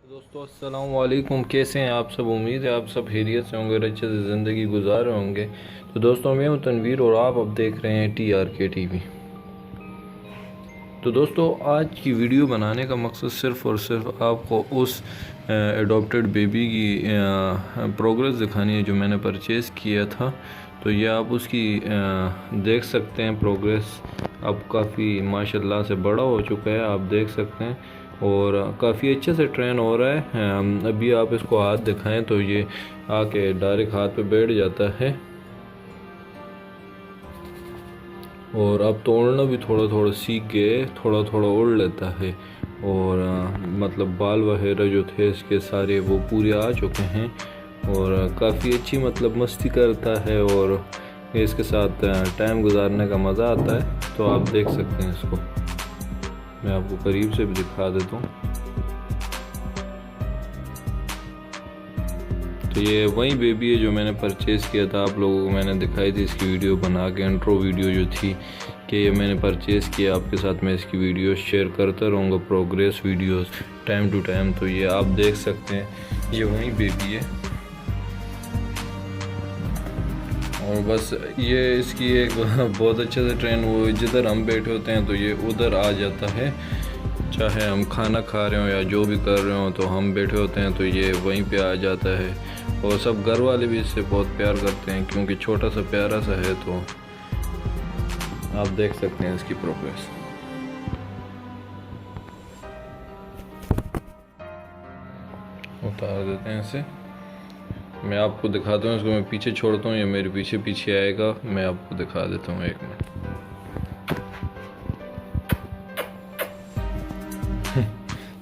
दोस्तों अस्सलाम वालेकुम, कैसे हैं आप सब। उम्मीद है आप सब खैरियत से होंगे और अच्छे से ज़िंदगी गुजार रहे होंगे। तो दोस्तों मैं हूं तनवीर और आप अब देख रहे हैं TRK TV। तो दोस्तों आज की वीडियो बनाने का मकसद सिर्फ़ और सिर्फ आपको उस एडॉप्टेड बेबी की प्रोग्रेस दिखानी है जो मैंने परचेज़ किया था। तो ये आप उसकी देख सकते हैं प्रोग्रेस। अब काफ़ी माशाल्लाह से बड़ा हो चुका है, आप देख सकते हैं, और काफ़ी अच्छे से ट्रेन हो रहा है। अभी आप इसको हाथ दिखाएं तो ये आके डायरेक्ट हाथ पे बैठ जाता है, और अब तो उड़ना भी थोड़ा थोड़ा सीख गए, थोड़ा थोड़ा उड़ लेता है। और मतलब बाल वगैरह जो थे इसके सारे वो पूरे आ चुके हैं, और काफ़ी अच्छी मतलब मस्ती करता है, और इसके साथ टाइम गुजारने का मज़ा आता है। तो आप देख सकते हैं इसको, मैं आपको करीब से भी दिखा देता हूँ। तो ये वही बेबी है जो मैंने परचेज़ किया था, आप लोगों को मैंने दिखाई थी इसकी वीडियो बना के, इंट्रो वीडियो जो थी कि ये मैंने परचेज़ किया। आपके साथ मैं इसकी वीडियो शेयर करता रहूँगा, progress videos time to time. तो ये आप देख सकते हैं, ये वही बेबी है। और बस ये इसकी एक बहुत अच्छे से ट्रेन, वो जिधर हम बैठे होते हैं तो ये उधर आ जाता है, चाहे हम खाना खा रहे हो या जो भी कर रहे हो, तो हम बैठे होते हैं तो ये वहीं पे आ जाता है। और सब घर वाले भी इससे बहुत प्यार करते हैं क्योंकि छोटा सा प्यारा सा है। तो आप देख सकते हैं इसकी प्रोग्रेस। उतार देते हैं इसे, मैं आपको दिखाता हूँ इसको। मैं पीछे छोड़ता हूँ, ये मेरे पीछे पीछे आएगा, मैं आपको दिखा देता हूँ, एक मिनट।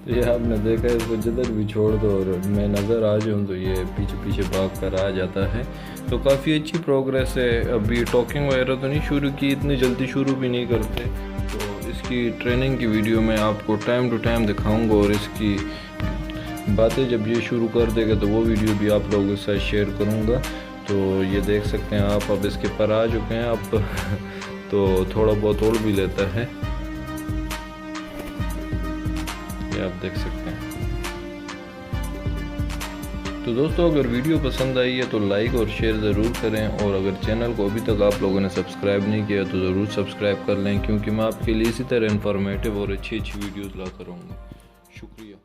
तो ये आपने देखा है, इसको जिधर भी छोड़ दो और मैं नज़र आ जाऊँ तो ये पीछे पीछे भाग कर आ जाता है। तो काफ़ी अच्छी प्रोग्रेस है। अभी टॉकिंग वगैरह तो नहीं शुरू की, इतनी जल्दी शुरू भी नहीं करते। तो इसकी ट्रेनिंग की वीडियो मैं आपको टाइम टू टाइम दिखाऊंगा, और इसकी बातें जब ये शुरू कर देगा तो वो वीडियो भी आप लोगों के साथ शेयर करूँगा। तो ये देख सकते हैं आप, अब इसके पर आ चुके हैं अब तो थोड़ा बहुत उड़ भी लेता है, ये आप देख सकते हैं। तो दोस्तों अगर वीडियो पसंद आई है तो लाइक और शेयर ज़रूर करें, और अगर चैनल को अभी तक आप लोगों ने सब्सक्राइब नहीं किया तो ज़रूर सब्सक्राइब कर लें, क्योंकि मैं आपके लिए इसी तरह इन्फॉर्मेटिव और अच्छी वीडियोज़ लाता रहूँगा। शुक्रिया।